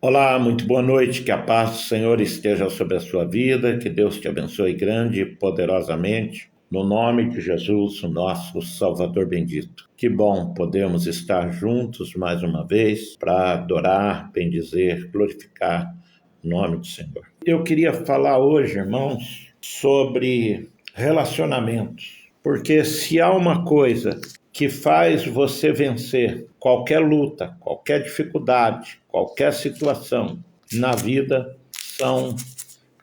Olá, muito boa noite, que a paz do Senhor esteja sobre a sua vida, que Deus te abençoe grande e poderosamente, no nome de Jesus, o nosso Salvador bendito. Que bom podemos estar juntos mais uma vez para adorar, bendizer, glorificar o nome do Senhor. Eu queria falar hoje, irmãos, sobre relacionamentos, porque se há uma coisa que faz você vencer qualquer luta, qualquer dificuldade, qualquer situação na vida, são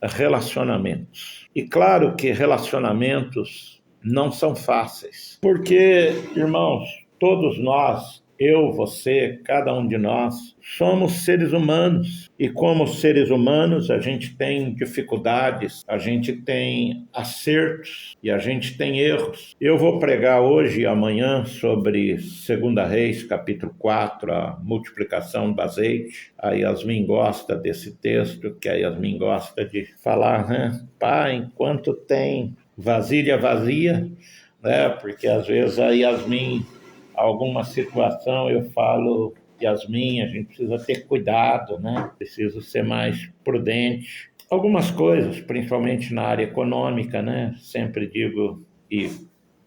relacionamentos. E claro que relacionamentos não são fáceis, porque, irmãos, todos nós, eu, você, cada um de nós, somos seres humanos. E como seres humanos, a gente tem dificuldades, a gente tem acertos e a gente tem erros. Eu vou pregar hoje e amanhã sobre 2 Reis, capítulo 4, a multiplicação do azeite. A Yasmin gosta desse texto, que a Yasmin gosta de falar, né? Pai, enquanto tem vasilha vazia, né? Porque às vezes a Yasmin, alguma situação, eu falo, Yasmin, a gente precisa ter cuidado, né? Preciso ser mais prudente. Algumas coisas, principalmente na área econômica, né? Sempre digo e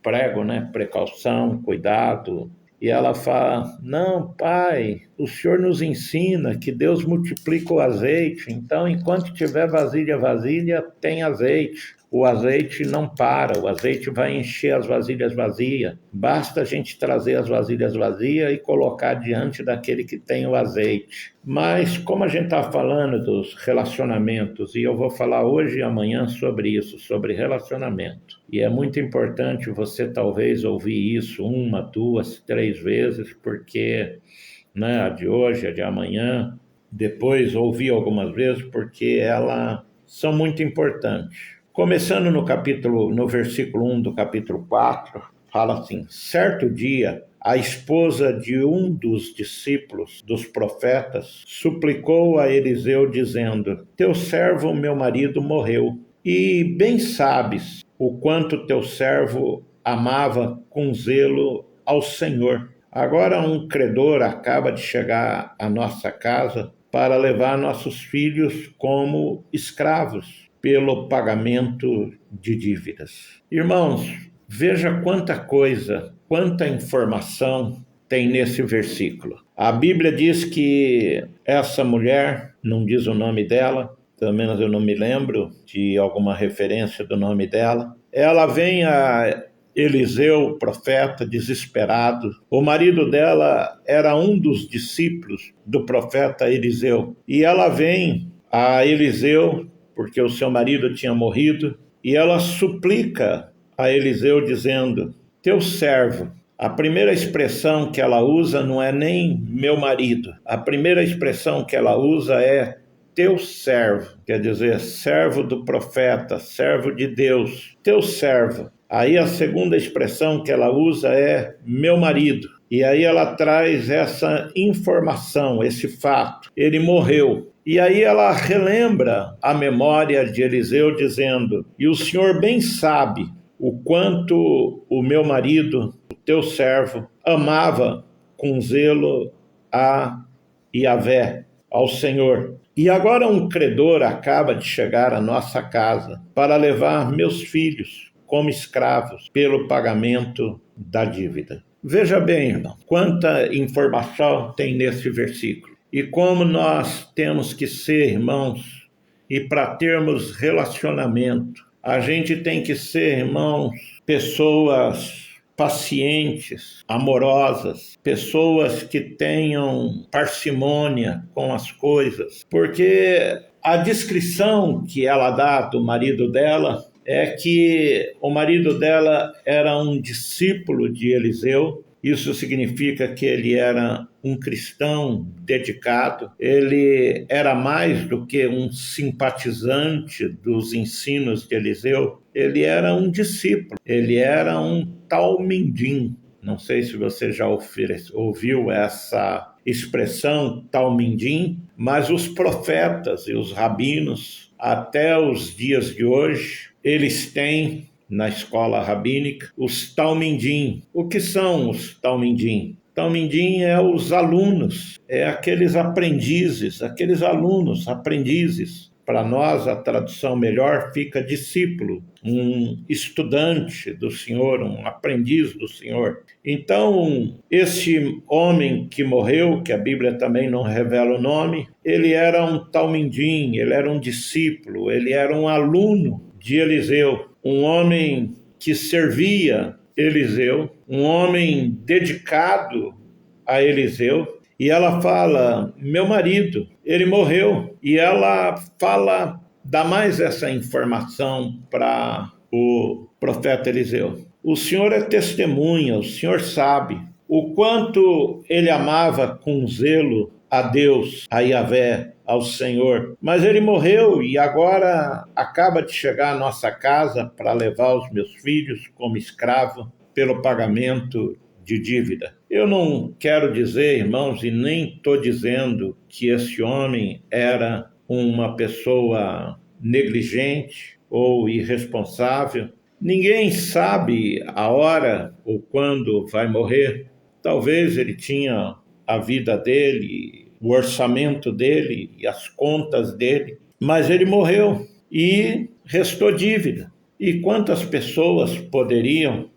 prego, né? Precaução, cuidado. E ela fala, não, pai, o senhor nos ensina que Deus multiplica o azeite, então enquanto tiver vasilha vazia, tem azeite. O azeite não para, o azeite vai encher as vasilhas vazias. Basta a gente trazer as vasilhas vazias e colocar diante daquele que tem o azeite. Mas como a gente está falando dos relacionamentos, e eu vou falar hoje e amanhã sobre isso, sobre relacionamento. E é muito importante você talvez ouvir isso 1, 2, 3 vezes, porque né, a de hoje, a de amanhã, depois ouvir algumas vezes, porque elas são muito importantes. Começando no versículo 1 do capítulo 4, fala assim: certo dia, a esposa de um dos discípulos dos profetas suplicou a Eliseu, dizendo: teu servo, meu marido, morreu, e bem sabes o quanto teu servo amava com zelo ao Senhor. Agora um credor acaba de chegar à nossa casa para levar nossos filhos como escravos pelo pagamento de dívidas. Irmãos, veja quanta coisa, quanta informação tem nesse versículo. A Bíblia diz que essa mulher, não diz o nome dela, pelo menos eu não me lembro de alguma referência do nome dela, ela vem a Eliseu, profeta, desesperado. O marido dela era um dos discípulos do profeta Eliseu. E ela vem a Eliseu, porque o seu marido tinha morrido, e ela suplica a Eliseu dizendo: teu servo. A primeira expressão que ela usa não é nem meu marido. A primeira expressão que ela usa é teu servo, quer dizer, servo do profeta, servo de Deus, teu servo. Aí a segunda expressão que ela usa é meu marido. E aí ela traz essa informação, esse fato. Ele morreu. E aí ela relembra a memória de Eliseu dizendo: e o senhor bem sabe o quanto o meu marido, o teu servo, amava com zelo a Yahvé, ao Senhor. E agora um credor acaba de chegar à nossa casa para levar meus filhos como escravos pelo pagamento da dívida. Veja bem, irmão, quanta informação tem nesse versículo. E como nós temos que ser, irmãos, e para termos relacionamento, a gente tem que ser, irmãos, pessoas pacientes, amorosas, pessoas que tenham parcimônia com as coisas, porque a descrição que ela dá do marido dela é que o marido dela era um discípulo de Eliseu. Isso significa que ele era um cristão dedicado, ele era mais do que um simpatizante dos ensinos de Eliseu, ele era um discípulo, ele era um talmidim. Não sei se você já ouviu essa expressão talmidim, mas os profetas e os rabinos, até os dias de hoje, eles têm na escola rabínica os talmidim. O que são os talmidim? Talmidim é os alunos, é aqueles aprendizes, aqueles alunos, aprendizes. Para nós, a tradução melhor fica discípulo, um estudante do Senhor, um aprendiz do Senhor. Então, esse homem que morreu, que a Bíblia também não revela o nome, ele era um talmidim, ele era um discípulo, ele era um aluno de Eliseu, um homem que servia Eliseu, um homem dedicado a Eliseu. E ela fala, meu marido, ele morreu. E ela fala, dá mais essa informação para o profeta Eliseu. O Senhor é testemunha, o Senhor sabe o quanto ele amava com zelo a Deus, a Yahvé, ao Senhor. Mas ele morreu e agora acaba de chegar à nossa casa para levar os meus filhos como escravo pelo pagamento de dívida. Eu não quero dizer, irmãos, e nem estou dizendo que esse homem era uma pessoa negligente ou irresponsável. Ninguém sabe a hora ou quando vai morrer. Talvez ele tinha a vida dele, o orçamento dele e as contas dele, mas ele morreu e restou dívida. E quantas pessoas poderiam,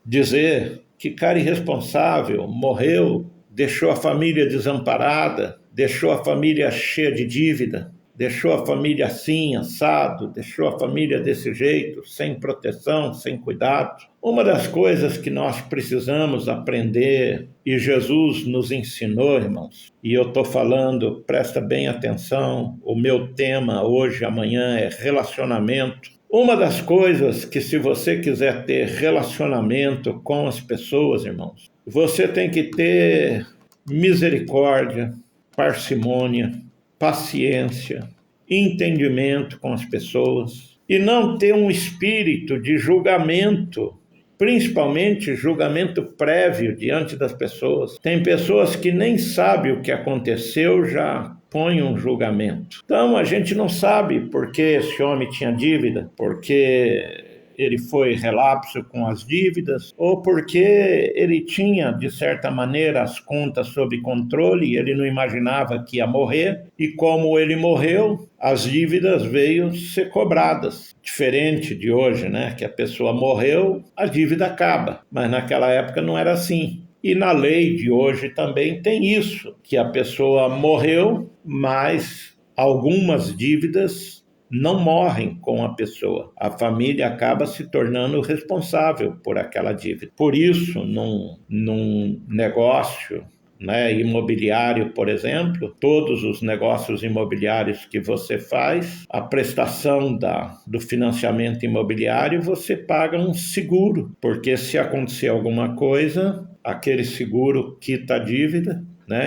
dizer que cara irresponsável, morreu, deixou a família desamparada, deixou a família cheia de dívida, deixou a família assim, assado, deixou a família desse jeito, sem proteção, sem cuidado. Uma das coisas que nós precisamos aprender, e Jesus nos ensinou, irmãos, e eu estou falando, presta bem atenção, o meu tema hoje, amanhã é relacionamento. Uma das coisas que, se você quiser ter relacionamento com as pessoas, irmãos, você tem que ter misericórdia, parcimônia, paciência, entendimento com as pessoas e não ter um espírito de julgamento, principalmente julgamento prévio diante das pessoas. Tem pessoas que nem sabem o que aconteceu, já põe um julgamento. Então, a gente não sabe por que esse homem tinha dívida, porque ele foi relapso com as dívidas, ou porque ele tinha, de certa maneira, as contas sob controle, e ele não imaginava que ia morrer, e como ele morreu, as dívidas veio ser cobradas. Diferente de hoje, que a pessoa morreu, a dívida acaba, mas naquela época não era assim. E na lei de hoje também tem isso, que a pessoa morreu, mas algumas dívidas não morrem com a pessoa. A família acaba se tornando responsável por aquela dívida. Por isso, num negócio imobiliário, por exemplo, todos os negócios imobiliários que você faz, a prestação do financiamento imobiliário, você paga um seguro, porque se acontecer alguma coisa, aquele seguro quita a dívida,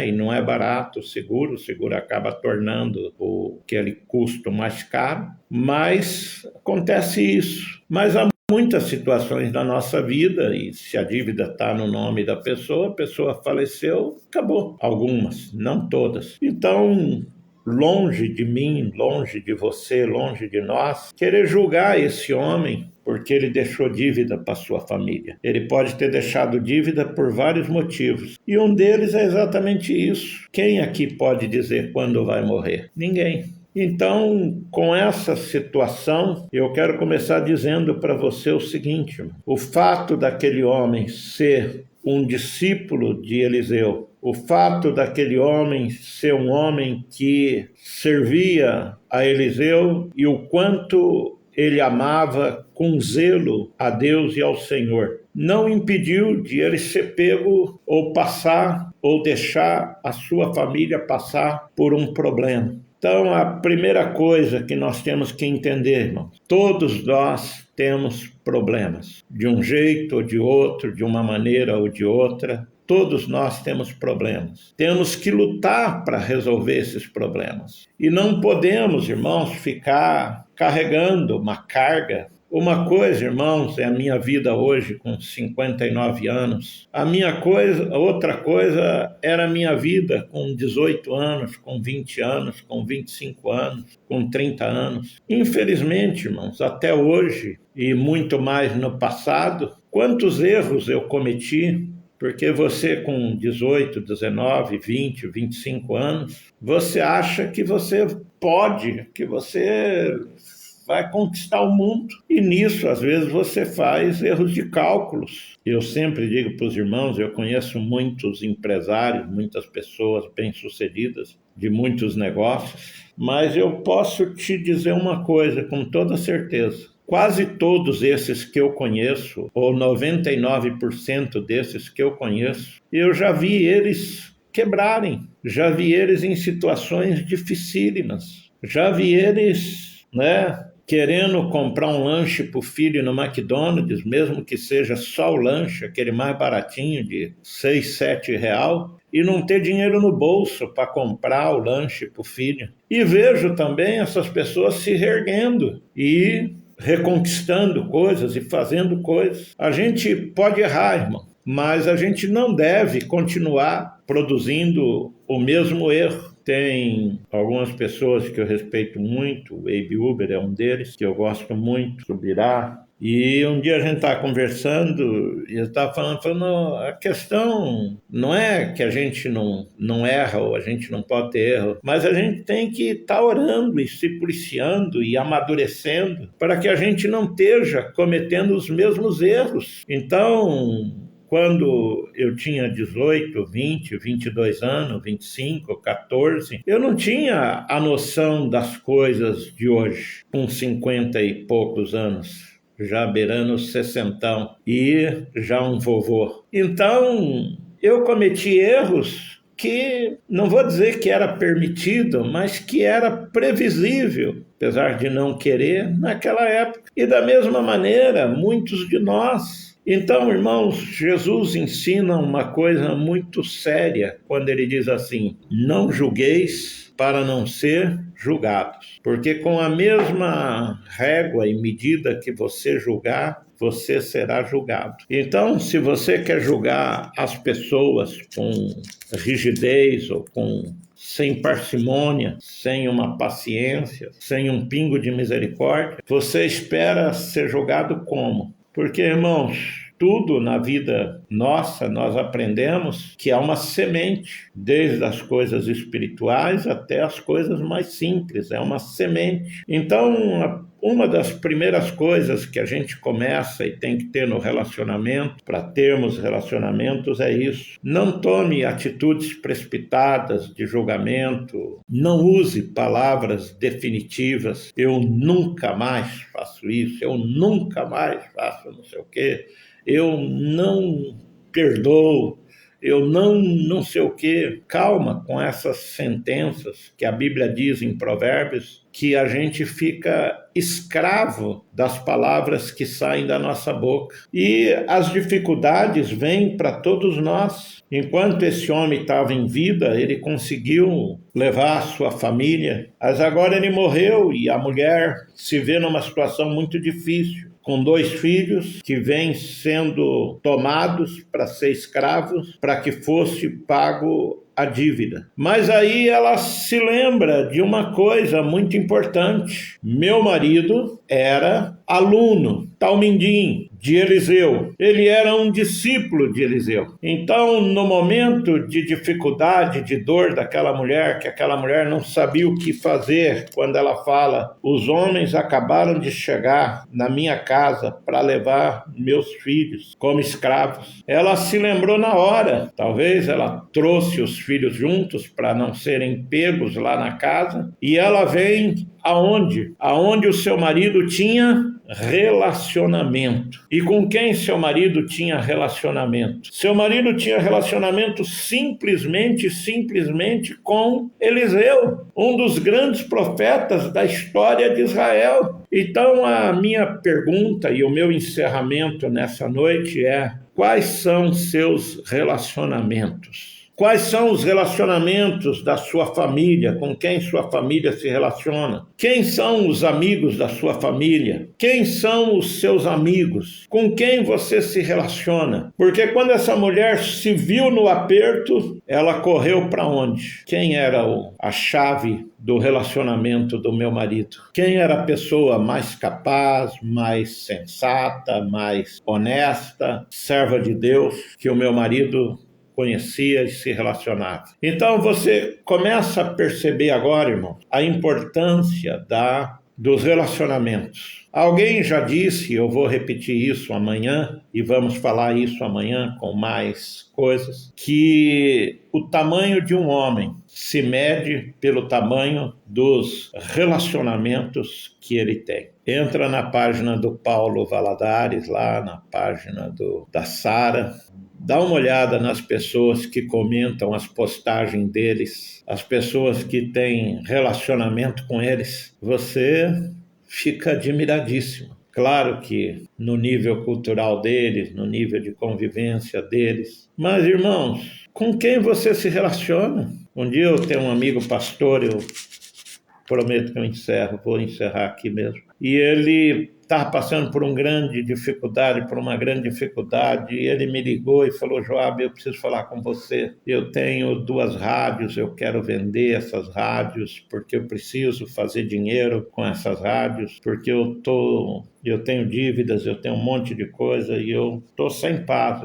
e não é barato o seguro acaba tornando aquele custo mais caro, mas acontece isso. Mas há muitas situações na nossa vida, e se a dívida está no nome da pessoa, a pessoa faleceu, acabou. Algumas, não todas. Então, longe de mim, longe de você, longe de nós, querer julgar esse homem porque ele deixou dívida para sua família. Ele pode ter deixado dívida por vários motivos. E um deles é exatamente isso. Quem aqui pode dizer quando vai morrer? Ninguém. Então, com essa situação, eu quero começar dizendo para você o seguinte: o fato daquele homem ser um discípulo de Eliseu, o fato daquele homem ser um homem que servia a Eliseu e o quanto ele amava com zelo a Deus e ao Senhor, não impediu de ele ser pego ou passar ou deixar a sua família passar por um problema. Então, a primeira coisa que nós temos que entender, irmãos, todos nós temos problemas, de um jeito ou de outro, de uma maneira ou de outra. Todos nós temos problemas. Temos que lutar para resolver esses problemas. E não podemos, irmãos, ficar carregando uma carga. Uma coisa, irmãos, é a minha vida hoje com 59 anos. Outra coisa era a minha vida com 18 anos, com 20 anos, com 25 anos, com 30 anos. Infelizmente, irmãos, até hoje e muito mais no passado, quantos erros eu cometi, Porque você com 18, 19, 20, 25 anos, você acha que você pode, que você vai conquistar o mundo. E nisso, às vezes, você faz erros de cálculos. Eu sempre digo para os irmãos, eu conheço muitos empresários, muitas pessoas bem-sucedidas de muitos negócios, mas eu posso te dizer uma coisa com toda certeza. Quase todos esses que eu conheço, ou 99% desses que eu conheço, eu já vi eles quebrarem, já vi eles em situações dificílimas, já vi eles, querendo comprar um lanche para o filho no McDonald's, mesmo que seja só o lanche, aquele mais baratinho de 6, 7 real, e não ter dinheiro no bolso para comprar o lanche para o filho. E vejo também essas pessoas se reerguendo e reconquistando coisas e fazendo coisas. A gente pode errar, irmão, mas a gente não deve continuar produzindo o mesmo erro. Tem algumas pessoas que eu respeito muito, o Abe Uber é um deles, que eu gosto muito, Subirá. E um dia a gente estava conversando e ele estava falando, a questão não é que a gente não erra ou a gente não pode ter erro, mas a gente tem que estar orando e se policiando e amadurecendo para que a gente não esteja cometendo os mesmos erros. Então, quando eu tinha 18, 20, 22 anos, 25, 14, eu não tinha a noção das coisas de hoje, com 50 e poucos anos, já beirando 60 e já um vovô. Então, eu cometi erros que, não vou dizer que era permitido, mas que era previsível, apesar de não querer, naquela época. E da mesma maneira, muitos de nós. Então, irmãos, Jesus ensina uma coisa muito séria quando ele diz assim: não julgueis para não ser julgados, porque com a mesma régua e medida que você julgar, você será julgado. Então, se você quer julgar as pessoas com rigidez ou sem parcimônia, sem uma paciência, sem um pingo de misericórdia, você espera ser julgado como? Porque, irmãos, tudo na vida nossa, nós aprendemos que há uma semente, desde as coisas espirituais até as coisas mais simples, é uma semente. Então, uma das primeiras coisas que a gente começa e tem que ter no relacionamento, para termos relacionamentos, é isso. Não tome atitudes precipitadas de julgamento, não use palavras definitivas, eu nunca mais faço isso, eu nunca mais faço não sei o quê, eu não perdoo, eu não sei o quê. Calma com essas sentenças que a Bíblia diz em Provérbios, que a gente fica escravo das palavras que saem da nossa boca. E as dificuldades vêm para todos nós. Enquanto esse homem estava em vida, ele conseguiu levar a sua família, mas agora ele morreu e a mulher se vê numa situação muito difícil, com 2 filhos que vêm sendo tomados para ser escravos, para que fosse pago a dívida. Mas aí ela se lembra de uma coisa muito importante. Meu marido era aluno, Talmindim, de Eliseu. Ele era um discípulo de Eliseu. Então, no momento de dificuldade, de dor daquela mulher, que aquela mulher não sabia o que fazer, quando ela fala, os homens acabaram de chegar na minha casa para levar meus filhos como escravos. Ela se lembrou na hora. Talvez ela trouxe os filhos juntos para não serem pegos lá na casa. E ela vem aonde? Aonde o seu marido tinha relacionamento. E com quem seu marido tinha relacionamento? Seu marido tinha relacionamento simplesmente com Eliseu, um dos grandes profetas da história de Israel. Então a minha pergunta e o meu encerramento nessa noite é: quais são seus relacionamentos? Quais são os relacionamentos da sua família? Com quem sua família se relaciona? Quem são os amigos da sua família? Quem são os seus amigos? Com quem você se relaciona? Porque quando essa mulher se viu no aperto, ela correu para onde? Quem era a chave do relacionamento do meu marido? Quem era a pessoa mais capaz, mais sensata, mais honesta, serva de Deus, que o meu marido conhecia e se relacionava? Então você começa a perceber agora, irmão, a importância dos relacionamentos. Alguém já disse, eu vou repetir isso amanhã, e vamos falar isso amanhã com mais coisas, que o tamanho de um homem se mede pelo tamanho dos relacionamentos que ele tem. Entra na página do Paulo Valadares, lá na página da Sara, dá uma olhada nas pessoas que comentam as postagens deles, as pessoas que têm relacionamento com eles. Você fica admiradíssimo. Claro que no nível cultural deles, no nível de convivência deles. Mas, irmãos, com quem você se relaciona? Um dia eu tenho um amigo pastor, eu prometo que eu vou encerrar aqui mesmo. E ele estava passando por uma grande dificuldade, e ele me ligou e falou: Joab, eu preciso falar com você. Eu tenho 2 rádios, eu quero vender essas rádios, porque eu preciso fazer dinheiro com essas rádios, porque eu tenho dívidas, eu tenho um monte de coisa e eu estou sem paz,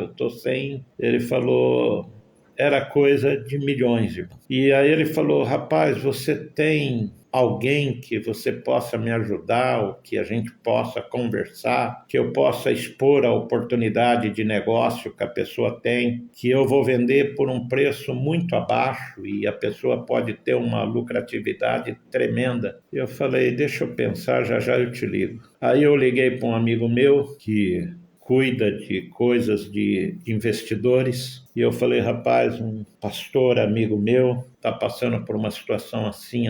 Ele falou, era coisa de milhões, irmão. E aí ele falou: rapaz, você tem alguém que você possa me ajudar, ou que a gente possa conversar, que eu possa expor a oportunidade de negócio que a pessoa tem, que eu vou vender por um preço muito abaixo e a pessoa pode ter uma lucratividade tremenda. Eu falei: deixa eu pensar, já eu te ligo. Aí eu liguei para um amigo meu que cuida de coisas de investidores, e eu falei: rapaz, um pastor amigo meu está passando por uma situação assim.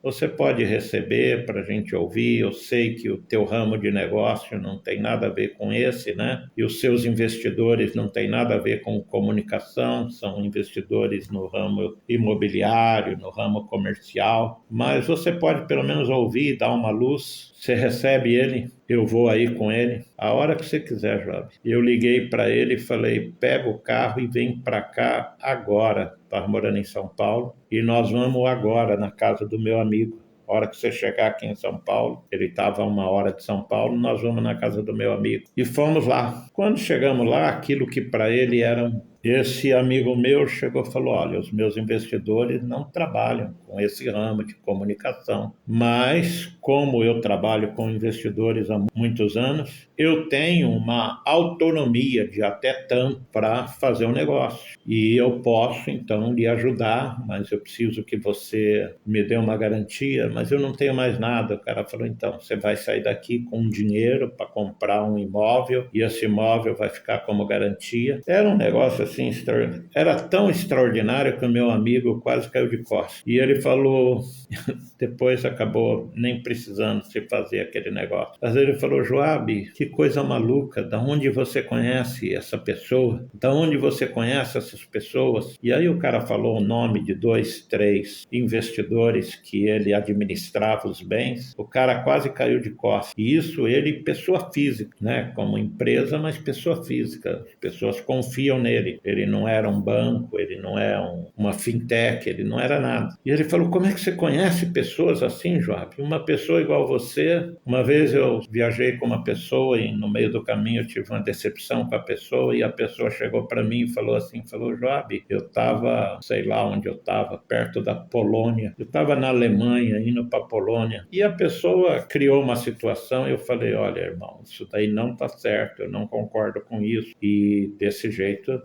Você pode receber para a gente ouvir? Eu sei que o teu ramo de negócio não tem nada a ver com esse, né? E os seus investidores não tem nada a ver com comunicação, são investidores no ramo imobiliário, no ramo comercial, mas você pode pelo menos ouvir, dar uma luz. Você recebe ele, eu vou aí com ele, a hora que você quiser, Joab. Eu liguei para ele e falei: pega o carro e vem para cá agora. Estava morando em São Paulo, e nós vamos agora na casa do meu amigo. A hora que você chegar aqui em São Paulo, ele estava a 1 hora de São Paulo, nós vamos na casa do meu amigo. E fomos lá. Quando chegamos lá, aquilo que para ele era esse amigo meu chegou e falou: olha, os meus investidores não trabalham com esse ramo de comunicação, mas como eu trabalho com investidores há muitos anos, eu tenho uma autonomia de até tanto para fazer um negócio. E eu posso, então, lhe ajudar, mas eu preciso que você me dê uma garantia, mas eu não tenho mais nada. O cara falou: então, você vai sair daqui com dinheiro para comprar um imóvel, e esse imóvel vai ficar como garantia. Era um negócio assim, era tão extraordinário que o meu amigo quase caiu de costas. E ele falou, depois acabou nem precisando se fazer aquele negócio. Mas ele falou: Joab, que coisa maluca, da onde você conhece essa pessoa? Da onde você conhece essas pessoas? E aí o cara falou o nome de 2, 3 investidores que ele administrava os bens. O cara quase caiu de costas. E isso ele, pessoa física, né? Como empresa, mas pessoa física. As pessoas confiam nele. Ele não era um banco, ele não é uma fintech, ele não era nada. E ele falou: como é que você conhece pessoas assim, Joab? Uma pessoa igual você. Uma vez eu viajei com uma pessoa e no meio do caminho eu tive uma decepção com a pessoa, e a pessoa chegou para mim e falou assim, Joab, eu estava, sei lá onde eu estava, perto da Polônia. Eu estava na Alemanha, indo para a Polônia. E a pessoa criou uma situação e eu falei: olha, irmão, isso daí não está certo, eu não concordo com isso. E desse jeito,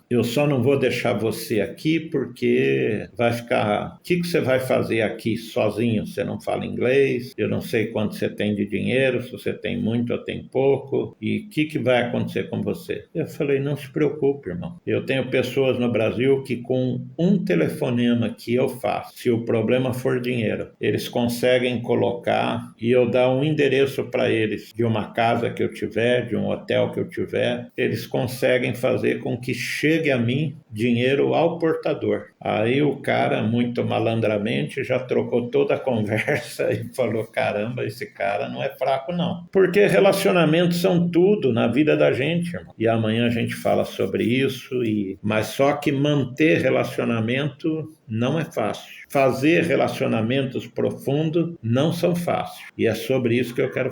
eu só não vou deixar você aqui porque vai ficar... O que você vai fazer aqui sozinho? Você não fala inglês, eu não sei quanto você tem de dinheiro, se você tem muito ou tem pouco, e o que vai acontecer com você? Eu falei: não se preocupe, irmão. Eu tenho pessoas no Brasil que com um telefonema que eu faço, se o problema for dinheiro, eles conseguem colocar, e eu dar um endereço para eles de uma casa que eu tiver, de um hotel que eu tiver, eles conseguem fazer com com que chegue a mim dinheiro ao portador. Aí o cara, muito malandramente, já trocou toda a conversa e falou, caramba, esse cara não é fraco não. Porque relacionamentos são tudo na vida da gente, irmão. E amanhã a gente fala sobre isso, mas só que manter relacionamento não é fácil. Fazer relacionamentos profundos não são fáceis. E é sobre isso que eu quero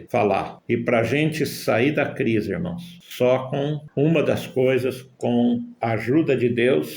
falar. E para a gente sair da crise, irmãos, só com uma das coisas, com a ajuda de Deus.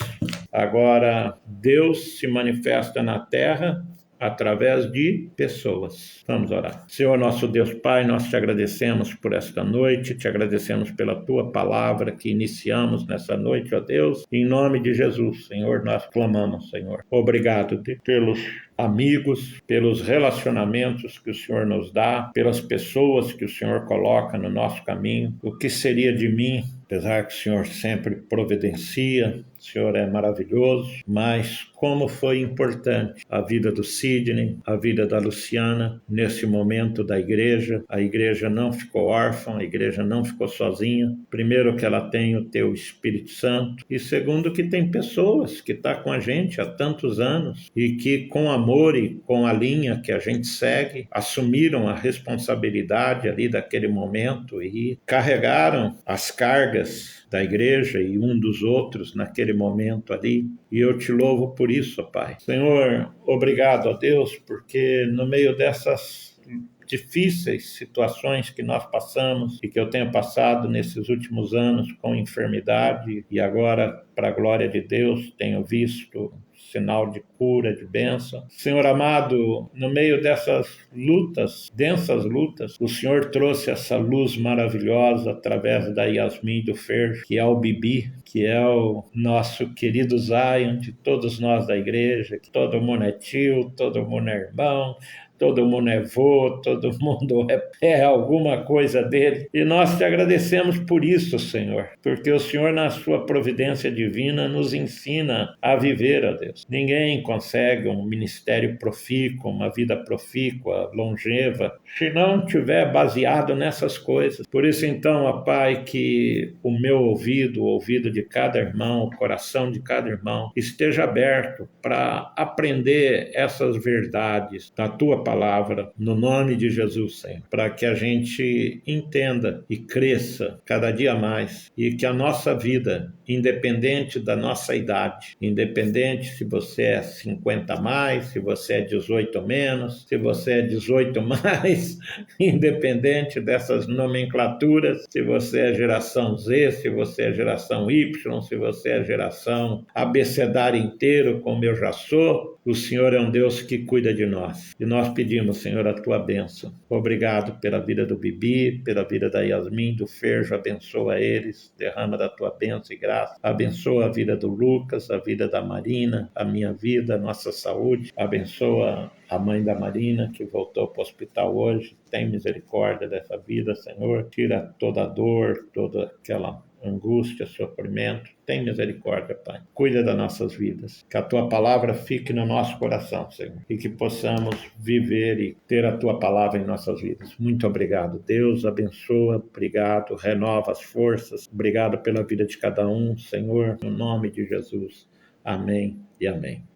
Agora, Deus se manifesta na terra através de pessoas. Vamos orar. Senhor, nosso Deus Pai, nós te agradecemos por esta noite, te agradecemos pela tua palavra que iniciamos nessa noite, ó Deus. Em nome de Jesus, Senhor, nós clamamos, Senhor. Obrigado pelos amigos, pelos relacionamentos que o Senhor nos dá, pelas pessoas que o Senhor coloca no nosso caminho. O que seria de mim, apesar que o Senhor sempre providencia, o Senhor é maravilhoso, mas como foi importante a vida do Sidney, a vida da Luciana, nesse momento da igreja. A igreja não ficou órfã, a igreja não ficou sozinha. Primeiro que ela tem o teu Espírito Santo, e segundo que tem pessoas que estão com a gente há tantos anos e que com amor e com a linha que a gente segue, assumiram a responsabilidade ali daquele momento e carregaram as cargas da igreja e um dos outros naquele momento ali, e eu te louvo por isso, Pai. Senhor, obrigado a Deus, porque no meio dessas difíceis situações que nós passamos e que eu tenho passado nesses últimos anos com enfermidade, e agora, para a glória de Deus, tenho visto sinal de cura, de bênção. Senhor amado, no meio dessas lutas, densas lutas, o Senhor trouxe essa luz maravilhosa através da Yasmin e do Fer, que é o Bibi, que é o nosso querido Zion, de todos nós da igreja, que todo mundo é tio, todo mundo é irmão, todo mundo é vô, todo mundo é alguma coisa dele. E nós te agradecemos por isso, Senhor, porque o Senhor, na sua providência divina, nos ensina a viver, ó Deus. Ninguém consegue um ministério profícuo, uma vida profícua, longeva, se não tiver baseado nessas coisas. Por isso, então, ó Pai, que o meu ouvido, o ouvido de cada irmão, o coração de cada irmão, esteja aberto para aprender essas verdades da tua palavra, no nome de Jesus, Senhor, para que a gente entenda e cresça cada dia mais, e que a nossa vida, independente da nossa idade, independente se você é 50 a mais, se você é 18 menos, se você é 18 mais, independente dessas nomenclaturas, se você é geração Z, se você é geração Y, se você é geração abecedária inteiro, como eu já sou, o Senhor é um Deus que cuida de nós. E nós pedimos, Senhor, a tua bênção. Obrigado pela vida do Bibi, pela vida da Yasmin, do Ferjo. Abençoa eles, derrama da tua bênção e graça. Abençoa a vida do Lucas, a vida da Marina, a minha vida, a nossa saúde. Abençoa a mãe da Marina, que voltou para o hospital hoje. Tem misericórdia dessa vida, Senhor. Tira toda a dor, toda aquela angústia, sofrimento. Tem misericórdia, Pai. Cuida das nossas vidas. Que a tua palavra fique no nosso coração, Senhor. E que possamos viver e ter a tua palavra em nossas vidas. Muito obrigado. Deus abençoa. Obrigado. Renova as forças. Obrigado pela vida de cada um, Senhor. No nome de Jesus. Amém e amém.